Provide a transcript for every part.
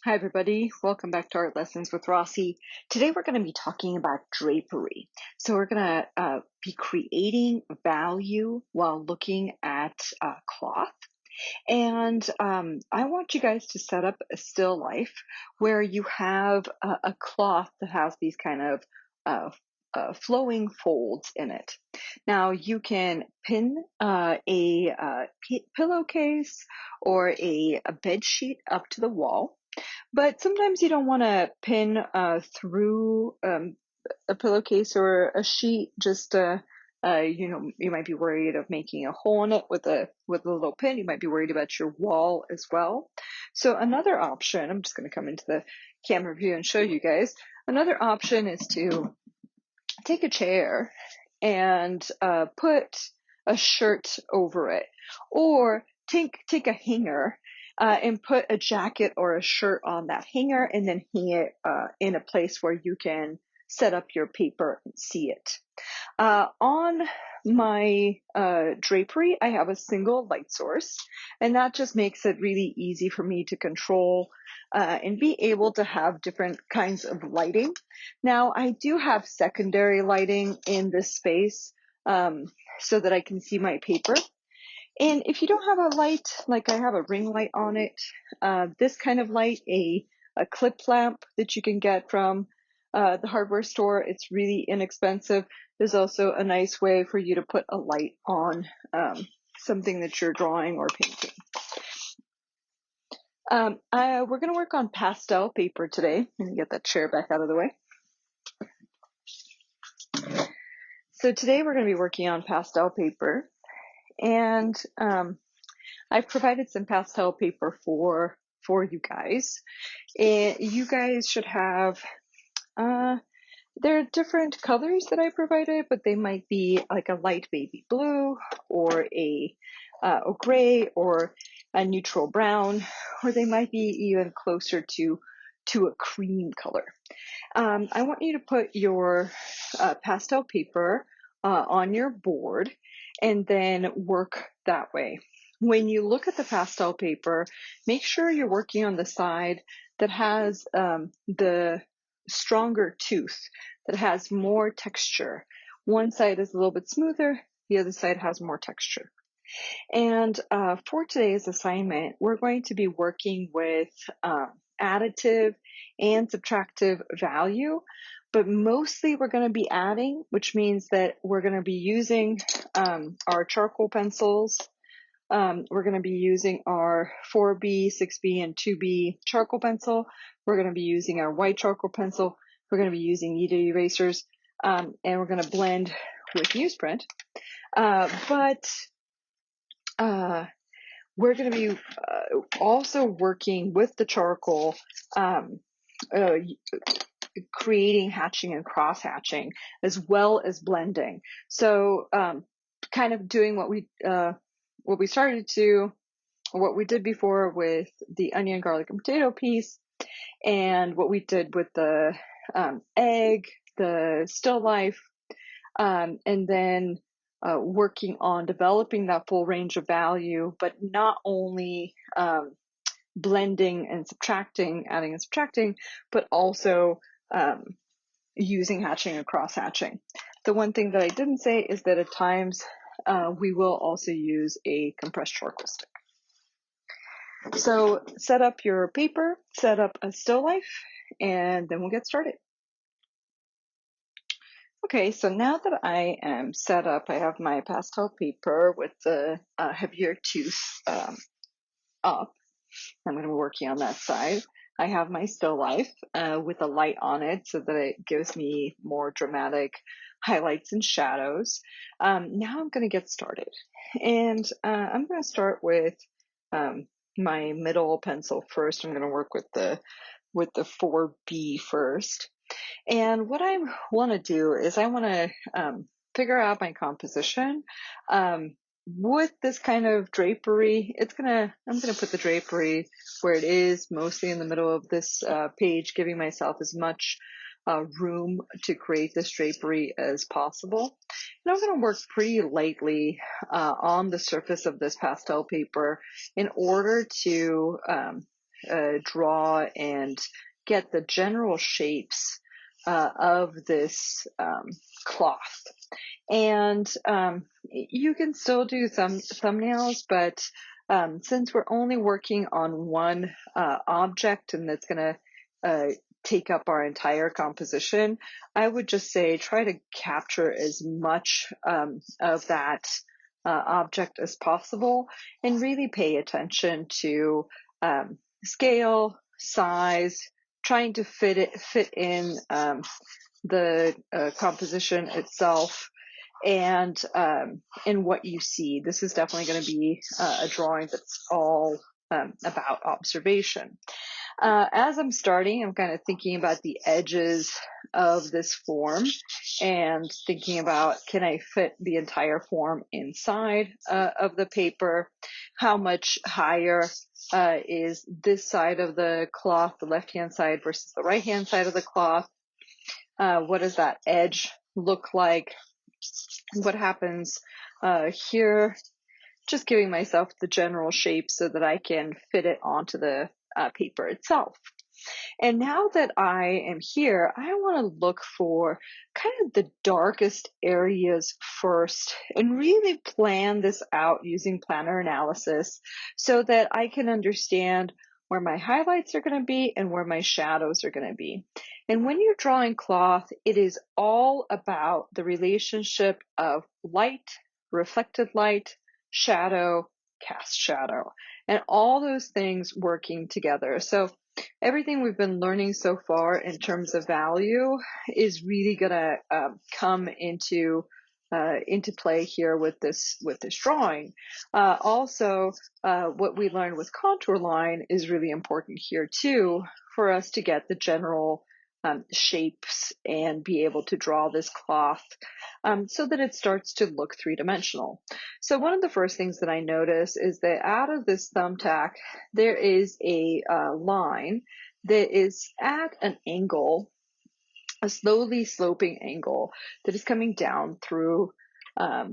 Hi, everybody. Welcome back to Art Lessons with Rossi. Today, we're going to be talking about drapery. So, we're going to be creating value while looking at cloth. And I want you guys to set up a still life where you have a cloth that has these kind of flowing folds in it. Now, you can pin pillowcase or a bed sheet up to the wall. But sometimes you don't want to pin through a pillowcase or a sheet. Just you might be worried of making a hole in it with a little pin. You might be worried about your wall as well. So another option, I'm just going to come into the camera view and show you guys. Another option is to take a chair and put a shirt over it, or take a hanger and put a jacket or a shirt on that hanger, and then hang it in a place where you can set up your paper and see it. On my drapery, I have a single light source, and that just makes it really easy for me to control and be able to have different kinds of lighting. Now, I do have secondary lighting in this space so that I can see my paper. And if you don't have a light, like I have a ring light on it, this kind of light, a clip lamp that you can get from the hardware store, it's really inexpensive. There's also a nice way for you to put a light on something that you're drawing or painting. We're going to work on pastel paper today. Let me get that chair back out of the way. So today we're going to be working on pastel paper, and I've provided some pastel paper for you guys. And you guys should have, there are different colors that I provided, but they might be like a light baby blue or a gray or a neutral brown, or they might be even closer to a cream color. I want you to put your pastel paper on your board and then work that way. When you look at the pastel paper, make sure you're working on the side that has the stronger tooth, that has more texture. One side is a little bit smoother, the other side has more texture. And for today's assignment, we're going to be working with additive and subtractive value, but mostly we're going to be adding, which means that we're going to be using our charcoal pencils. We're going to be using our 4B, 6B, and 2B charcoal pencil. We're going to be using our white charcoal pencil. We're going to be using kneaded erasers, and we're going to blend with newsprint. But we're going to be also working with the charcoal, creating hatching and cross hatching, as well as blending. So kind of doing what we started to, what we did before with the onion, garlic, and potato piece, and what we did with the egg, the still life, and then working on developing that full range of value, but not only blending and subtracting, adding and subtracting, but also using hatching and cross hatching. The one thing that I didn't say is that at times we will also use a compressed charcoal stick. So set up your paper, set up a still life, and then we'll get started. Okay, so now that I am set up, I have my pastel paper with the heavier tooth up. I'm going to be working on that side. I have my still life with a light on it so that it gives me more dramatic highlights and shadows. Now I'm going to get started. And I'm going to start with my middle pencil first. I'm going to work with the 4B first. And what I want to do is I want to figure out my composition. With this kind of drapery, I'm gonna put the drapery where it is, mostly in the middle of this page, giving myself as much room to create this drapery as possible. And I'm gonna work pretty lightly on the surface of this pastel paper in order to draw and get the general shapes of this cloth. And you can still do some thumbnails, but since we're only working on one object and that's going to take up our entire composition, I would just say try to capture as much of that object as possible and really pay attention to scale, size, trying to fit in the composition itself and what you see. This is definitely going to be a drawing that's all about observation. As I'm starting, I'm kind of thinking about the edges of this form and thinking about, can I fit the entire form inside of the paper? How much higher is this side of the cloth, the left-hand side versus the right-hand side of the cloth? What does that edge look like? What happens here? Just giving myself the general shape so that I can fit it onto the paper itself. And now that I am here, I want to look for kind of the darkest areas first and really plan this out using planner analysis so that I can understand where my highlights are going to be and where my shadows are going to be. And when you're drawing cloth, it is all about the relationship of light, reflected light, shadow, cast shadow, and all those things working together. So everything we've been learning so far in terms of value is really going to come into play here with this drawing. Also, what we learned with contour line is really important here too, for us to get the general shapes and be able to draw this cloth so that it starts to look three-dimensional. So one of the first things that I notice is that out of this thumbtack, there is a line that is at an angle, a slowly sloping angle that is coming down through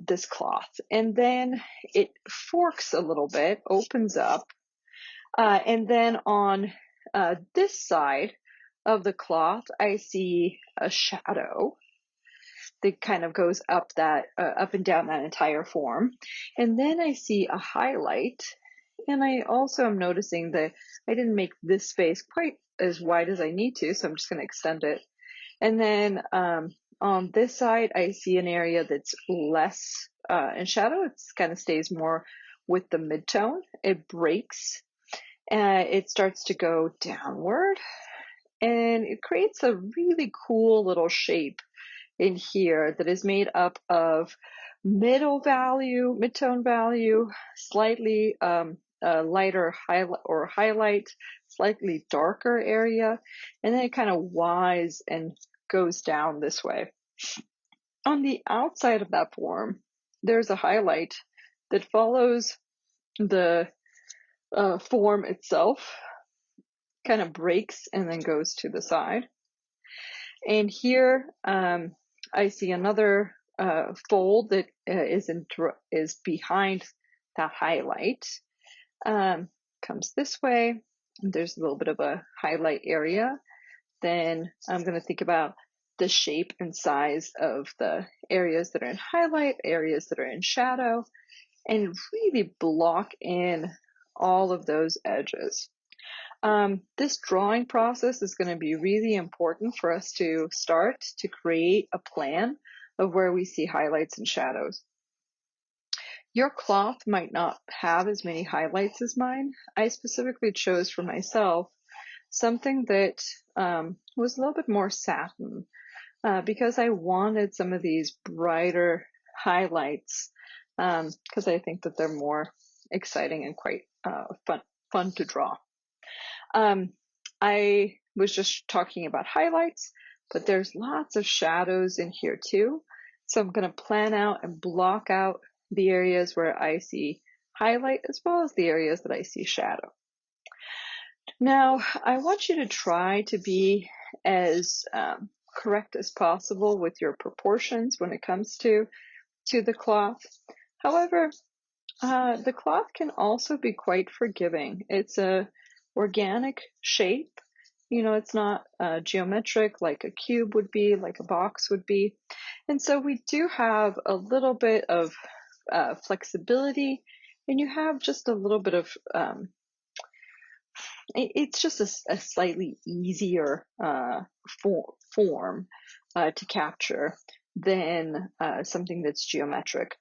this cloth. And then it forks a little bit, opens up, and then on this side of the cloth, I see a shadow that kind of goes up and down that entire form. And then I see a highlight. And I also am noticing that I didn't make this space quite as wide as I need to, so I'm just going to extend it. And then on this side, I see an area that's less in shadow. It kind of stays more with the midtone. It breaks. It starts to go downward. And it creates a really cool little shape in here that is made up of midtone value, slightly lighter highlight, slightly darker area, and then it kind of wise and goes down this way. On the outside of that form, there's a highlight that follows the form itself, kind of breaks and then goes to the side. And here I see another fold that is behind that highlight. Comes this way. There's a little bit of a highlight area. Then I'm going to think about the shape and size of the areas that are in highlight, areas that are in shadow, and really block in all of those edges. This drawing process is going to be really important for us to start to create a plan of where we see highlights and shadows. Your cloth might not have as many highlights as mine. I specifically chose for myself something that was a little bit more satin because I wanted some of these brighter highlights because I think that they're more exciting and quite fun to draw. I was just talking about highlights, but there's lots of shadows in here too. So I'm going to plan out and block out the areas where I see highlight as well as the areas that I see shadow. Now, I want you to try to be as correct as possible with your proportions when it comes to the cloth. However, the cloth can also be quite forgiving. It's a organic shape. You know, it's not geometric like a cube would be, like a box would be. And so we do have a little bit of flexibility, and you have just a little bit of, it's just a slightly easier form to capture than something that's geometric,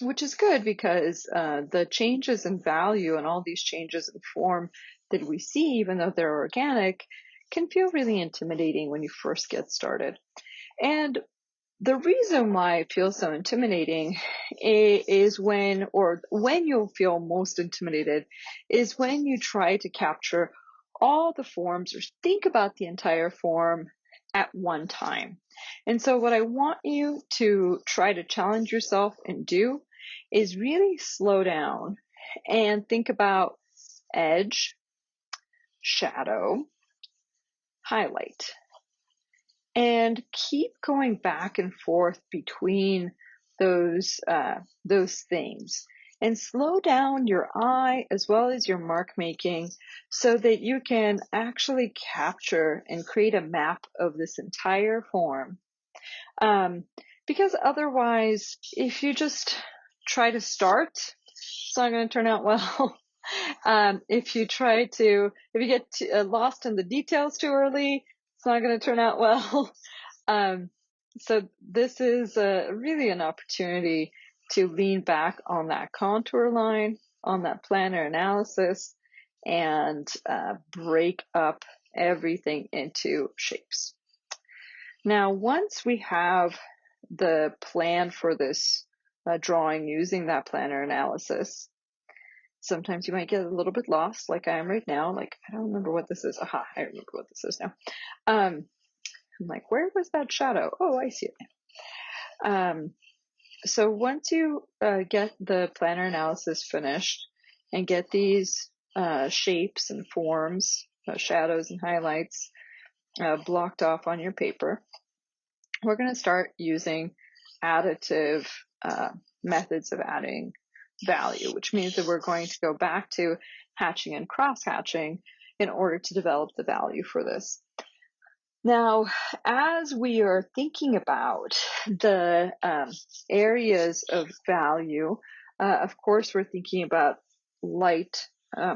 which is good because the changes in value and all these changes in form that we see, even though they're organic, can feel really intimidating when you first get started. And the reason why it feels so intimidating is when you'll feel most intimidated is when you try to capture all the forms or think about the entire form at one time. And so what I want you to try to challenge yourself and do is really slow down and think about edge, shadow, highlight, and keep going back and forth between those things, and slow down your eye as well as your mark making so that you can actually capture and create a map of this entire form. Because otherwise, if you just try to start, it's not going to turn out well. If you get lost in the details too early, it's not going to turn out well. So this is really an opportunity to lean back on that contour line, on that planner analysis, and break up everything into shapes. Now, once we have the plan for this drawing using that planner analysis, sometimes you might get a little bit lost, like I am right now. Like, I don't remember what this is. Aha, I remember what this is now. I'm like, where was that shadow? Oh, I see it. So once you get the planner analysis finished and get these shapes and forms, shadows and highlights blocked off on your paper, we're going to start using additive methods of adding value, which means that we're going to go back to hatching and cross-hatching in order to develop the value for this. Now, as we are thinking about the areas of value, of course, we're thinking about light,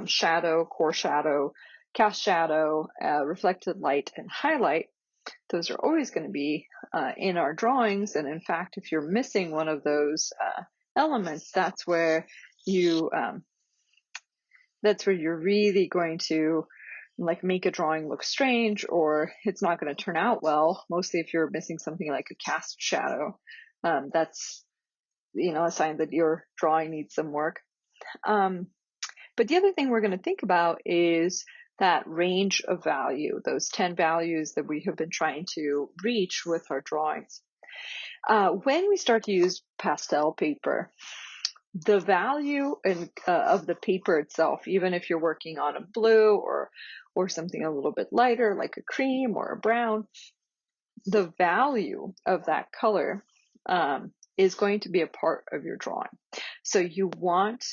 shadow, core shadow, cast shadow, reflected light, and highlight. Those are always going to be in our drawings. And in fact, if you're missing one of those elements, that's where you're really going to like make a drawing look strange, or it's not going to turn out well. Mostly if you're missing something like a cast shadow, that's a sign that your drawing needs some work. But the other thing we're going to think about is that range of value, those 10 values that we have been trying to reach with our drawings. When we start to use pastel paper, the value of the paper itself, even if you're working on a blue or something a little bit lighter like a cream or a brown, the value of that color is going to be a part of your drawing. So you want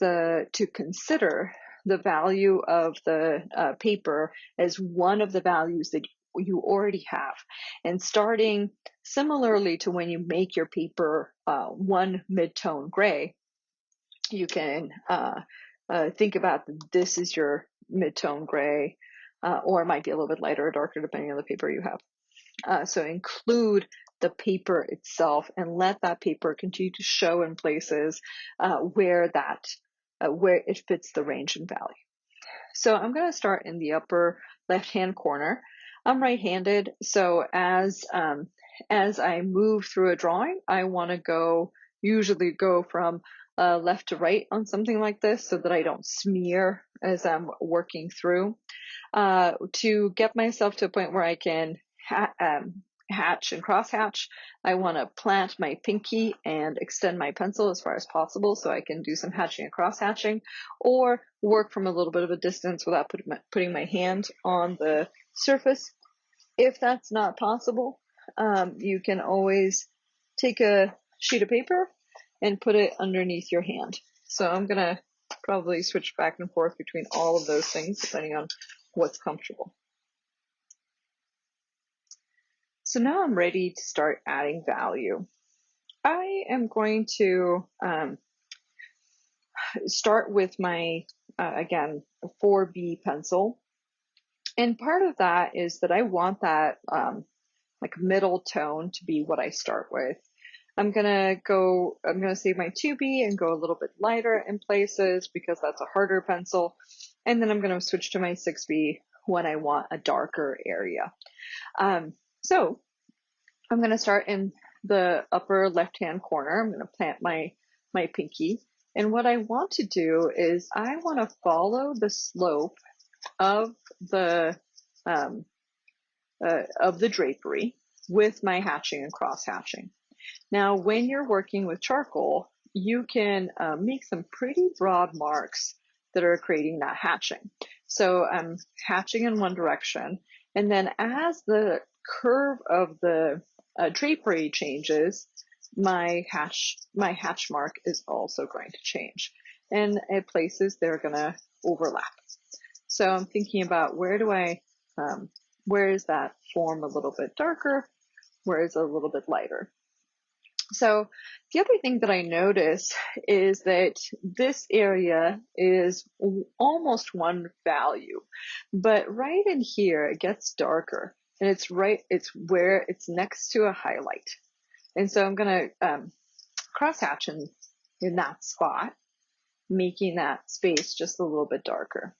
to consider the value of the paper as one of the values that you already have. And starting similarly to when you make your paper one mid-tone gray, you can think about this is your mid-tone gray, or it might be a little bit lighter or darker depending on the paper you have. So include the paper itself and let that paper continue to show in places where it fits the range and value. So I'm going to start in the upper left-hand corner. I'm right-handed, so as I move through a drawing, I want to usually go from left to right on something like this so that I don't smear as I'm working through. To get myself to a point where I can hatch and cross-hatch, I want to plant my pinky and extend my pencil as far as possible so I can do some hatching and cross-hatching, or work from a little bit of a distance without putting my hand on the surface. If that's not possible, you can always take a sheet of paper and put it underneath your hand. So I'm going to probably switch back and forth between all of those things depending on what's comfortable. So now I'm ready to start adding value. I am going to start with my, again, 4B pencil. And part of that is that I want that like middle tone to be what I start with. I'm gonna save my 2B and go a little bit lighter in places because that's a harder pencil. And then I'm gonna switch to my 6B when I want a darker area. So I'm gonna start in the upper left-hand corner. I'm gonna plant my pinky. And what I want to do is I want to follow the slope of the drapery with my hatching and cross hatching. Now, when you're working with charcoal, you can make some pretty broad marks that are creating that hatching. So I'm hatching in one direction, and then as the curve of the drapery changes, my hatch mark is also going to change. And at places they're going to overlap. So I'm thinking about where is that form a little bit darker, where is it a little bit lighter. So the other thing that I notice is that this area is almost one value, but right in here it gets darker, and it's where it's next to a highlight. And so I'm going to cross hatch in that spot, making that space just a little bit darker.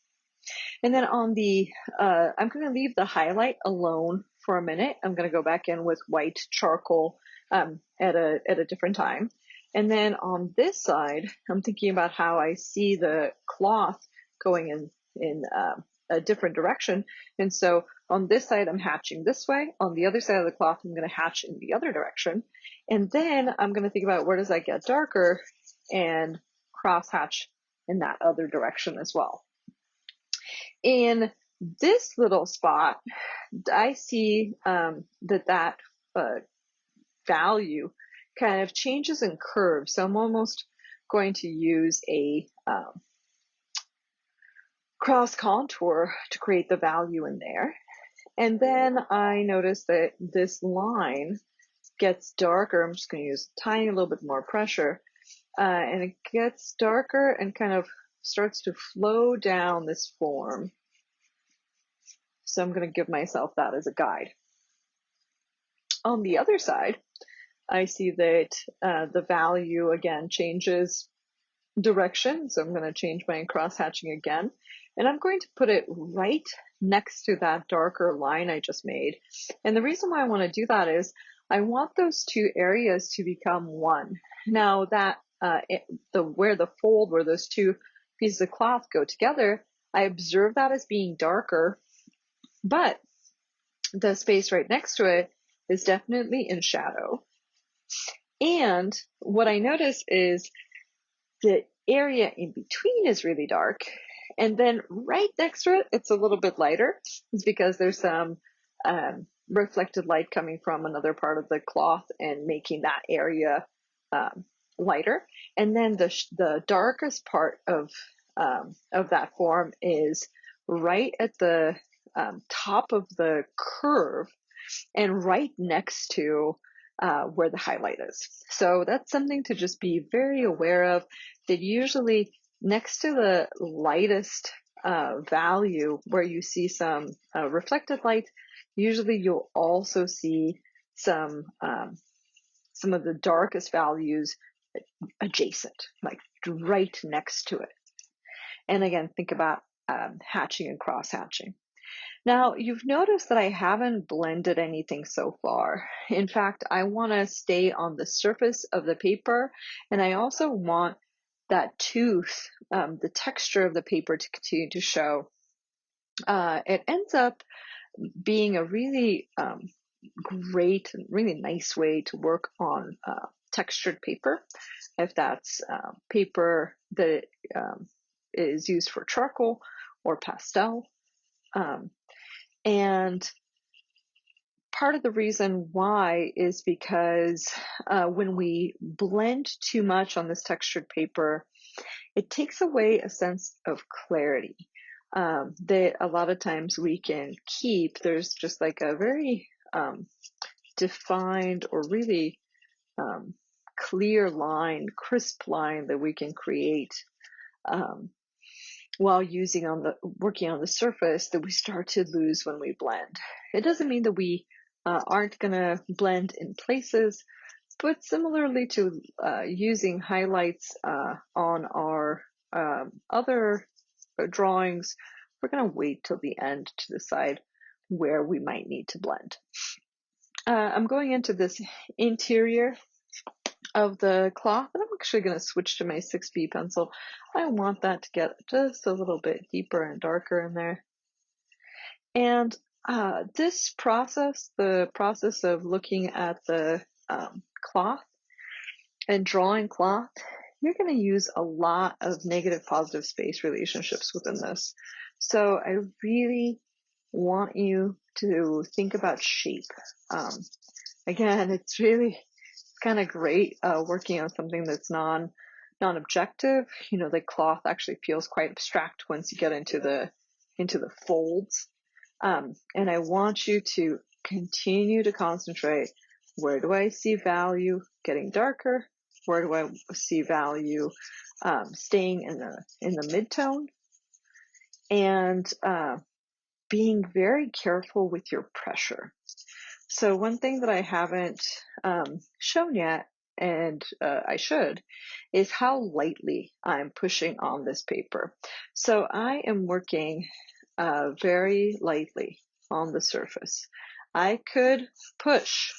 And then on the, I'm going to leave the highlight alone for a minute. I'm going to go back in with white charcoal at a different time. And then on this side, I'm thinking about how I see the cloth going in a different direction. And so on this side, I'm hatching this way. On the other side of the cloth, I'm going to hatch in the other direction. And then I'm going to think about where does that get darker and cross hatch in that other direction as well. In this little spot, I see that value kind of changes in curve. So I'm almost going to use a cross contour to create the value in there. And then I notice that this line gets darker. I'm just going to use a tiny little bit more pressure. And it gets darker and kind of starts to flow down this form. So I'm going to give myself that as a guide. On the other side, I see that the value again changes direction. So I'm going to change my cross hatching again. And I'm going to put it right next to that darker line I just made. And the reason why I want to do that is I want those two areas to become one. Now that where those two pieces of cloth go together, I observe that as being darker, but the space right next to it is definitely in shadow. And what I notice is the area in between is really dark. And then right next to it, it's a little bit lighter. It's because there's some reflected light coming from another part of the cloth and making that area lighter. And then the darkest part of that form is right at the top of the curve and right next to where the highlight is. So that's something to just be very aware of, that usually next to the lightest value where you see some reflected light, usually you'll also see some of the darkest values adjacent, like right next to it. And again, think about hatching and cross hatching. Now, you've noticed that I haven't blended anything so far. In fact, I want to stay on the surface of the paper, and I also want that tooth, the texture of the paper to continue to show. It ends up being a really great and really nice way to work on textured paper. If that's paper that is used for charcoal or pastel. And part of the reason why is because when we blend too much on this textured paper, it takes away a sense of clarity that a lot of times we can keep. There's just like a very defined or really clear line, crisp line that we can create while working on the surface that we start to lose when we blend. It doesn't mean that we aren't going to blend in places, but similarly to using highlights on our other drawings, we're going to wait till the end to decide where we might need to blend. I'm going into this interior of the cloth, and I'm actually going to switch to my 6B pencil. I want that to get just a little bit deeper and darker in there. And this process, the process of looking at the cloth and drawing cloth, you're going to use a lot of negative positive space relationships within this. So I really want you to think about shape. Again, it's really kind of great working on something that's non-objective. You know, the cloth actually feels quite abstract once you get into the folds. And I want you to continue to concentrate. Where do I see value getting darker? Where do I see value staying in the mid-tone? And being very careful with your pressure. So one thing that I haven't shown yet, and I should, is how lightly I'm pushing on this paper. So I am working very lightly on the surface. I could push,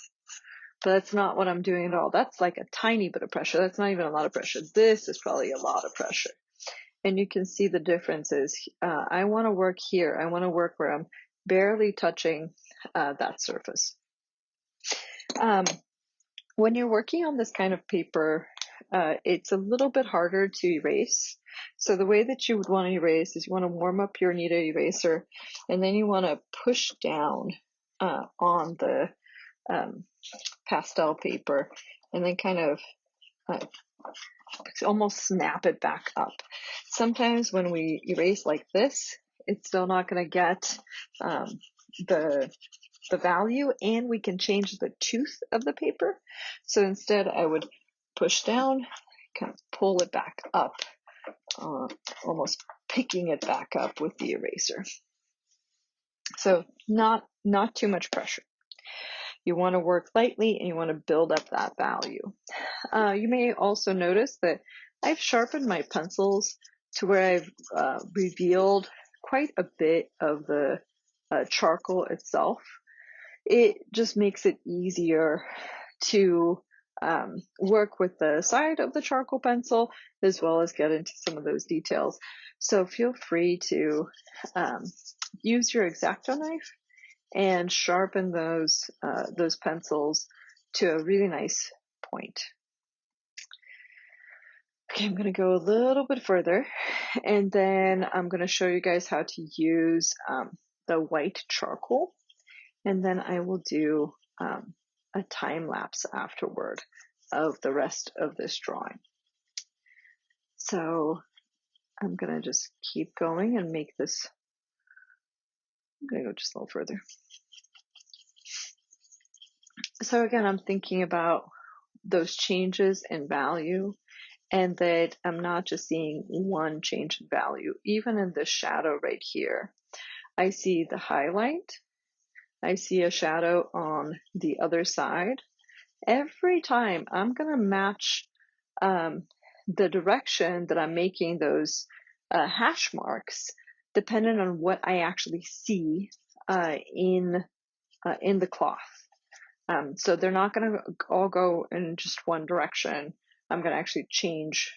but that's not what I'm doing at all. That's like a tiny bit of pressure. That's not even a lot of pressure. This is probably a lot of pressure. And you can see the differences. I want to work here. I want to work where I'm barely touching that surface. When you're working on this kind of paper, it's a little bit harder to erase. So the way that you would want to erase is you want to warm up your kneaded eraser, and then you want to push down on the pastel paper, and then kind of almost snap it back up. Sometimes when we erase like this, it's still not going to get the value, and we can change the tooth of the paper. So instead I would push down, kind of pull it back up, almost picking it back up with the eraser. So not too much pressure. You want to work lightly and you want to build up that value. You may also notice that I've sharpened my pencils to where I've revealed quite a bit of the charcoal itself. It just makes it easier to work with the side of the charcoal pencil as well as get into some of those details. So feel free to use your X-Acto knife and sharpen those pencils to a really nice point. Okay, I'm going to go a little bit further, and then I'm going to show you guys how to use the white charcoal, and then I will do a time lapse afterward of the rest of this drawing. So I'm going to just keep going and make this, I'm going to go just a little further. So again, I'm thinking about those changes in value, and that I'm not just seeing one change in value. Even in this shadow right here, I see the highlight, I see a shadow on the other side. Every time I'm going to match the direction that I'm making those hash marks, depending on what I actually see in the cloth. So they're not going to all go in just one direction. I'm going to actually change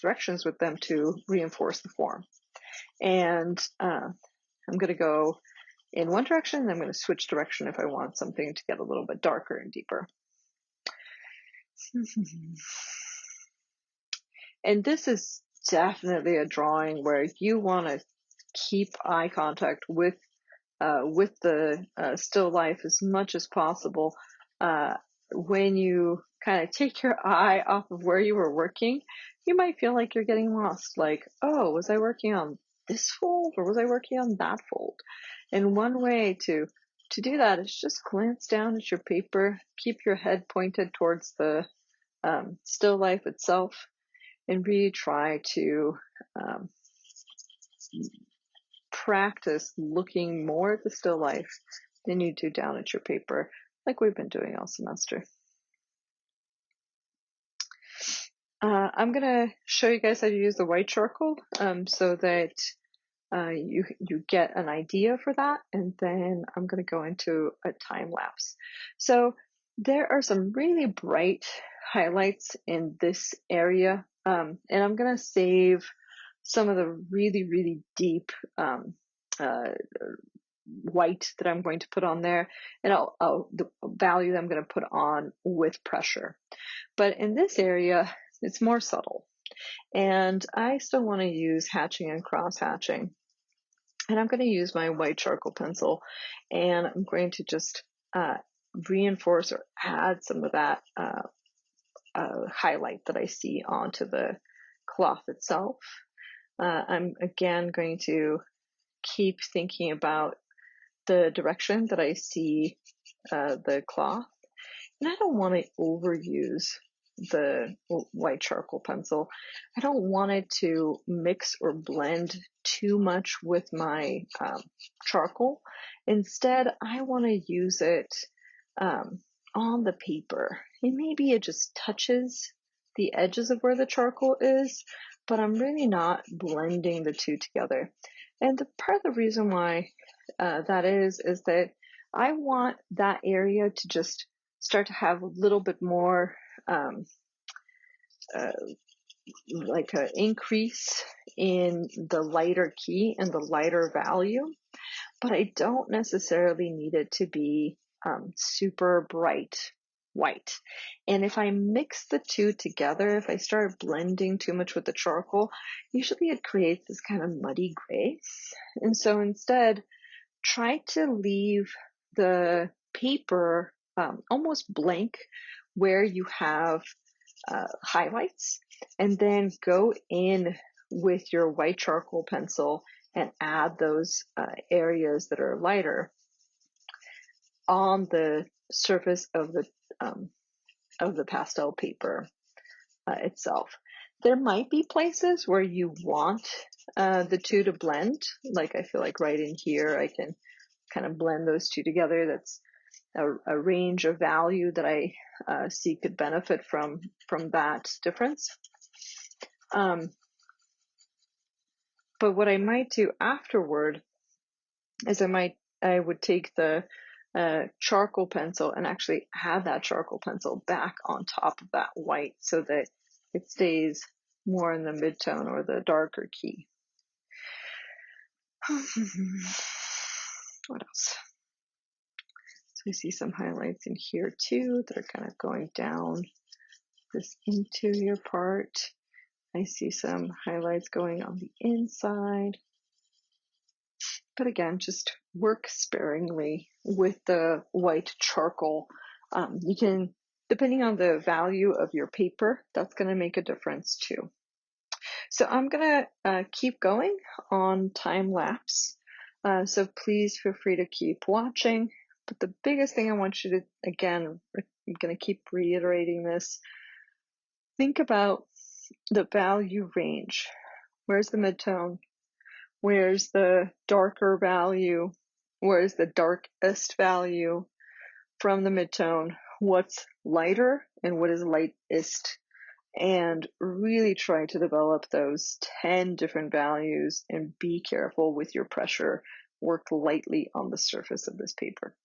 directions with them to reinforce the form. And I'm going to go in one direction, and I'm going to switch direction if I want something to get a little bit darker and deeper. And this is definitely a drawing where you want to keep eye contact with the still life as much as possible. when you kind of take your eye off of where you were working, you might feel like you're getting lost. Like, oh, was I working on this fold or was I working on that fold? And one way to do that is just glance down at your paper, keep your head pointed towards the still life itself, and really try to um, practice looking more at the still life than you do down at your paper, like we've been doing all semester. I'm going to show you guys how to use the white charcoal so that you get an idea for that, and then I'm going to go into a time lapse. So there are some really bright highlights in this area, and I'm going to save some of the really, really deep white that I'm going to put on there, and the value that I'm going to put on with pressure. But in this area, it's more subtle. And I still want to use hatching and cross hatching. And I'm going to use my white charcoal pencil, and I'm going to just reinforce or add some of that highlight that I see onto the cloth itself. I'm again going to keep thinking about the direction that I see the cloth. And I don't want to overuse the white charcoal pencil. I don't want it to mix or blend too much with my charcoal. Instead, I want to use it on the paper. And maybe it just touches the edges of where the charcoal is, but I'm really not blending the two together. And part of the reason why that is that I want that area to just start to have a little bit more like an increase in the lighter key and the lighter value, but I don't necessarily need it to be super bright white. And if I mix the two together, if I start blending too much with the charcoal, usually it creates this kind of muddy gray. And so instead, try to leave the paper almost blank where you have highlights, and then go in with your white charcoal pencil and add those areas that are lighter on the surface of the pastel paper itself. There might be places where you want the two to blend. Like I feel like right in here, I can kind of blend those two together. That's a range of value that I see could benefit from that difference. But what I might do afterward is I would take the charcoal pencil and actually add that charcoal pencil back on top of that white so that it stays more in the midtone or the darker key. What else? So we see some highlights in here too that are kind of going down this interior part. I see some highlights going on the inside. But again, just work sparingly with the white charcoal. You can, depending on the value of your paper, that's going to make a difference too. So I'm going to keep going on time lapse. So please feel free to keep watching. But the biggest thing I want you to, again, I'm going to keep reiterating this. Think about the value range. Where's the midtone? Where's the darker value? Where's the darkest value from the midtone? What's lighter and what is lightest? And really try to develop those 10 different values and be careful with your pressure. Work lightly on the surface of this paper.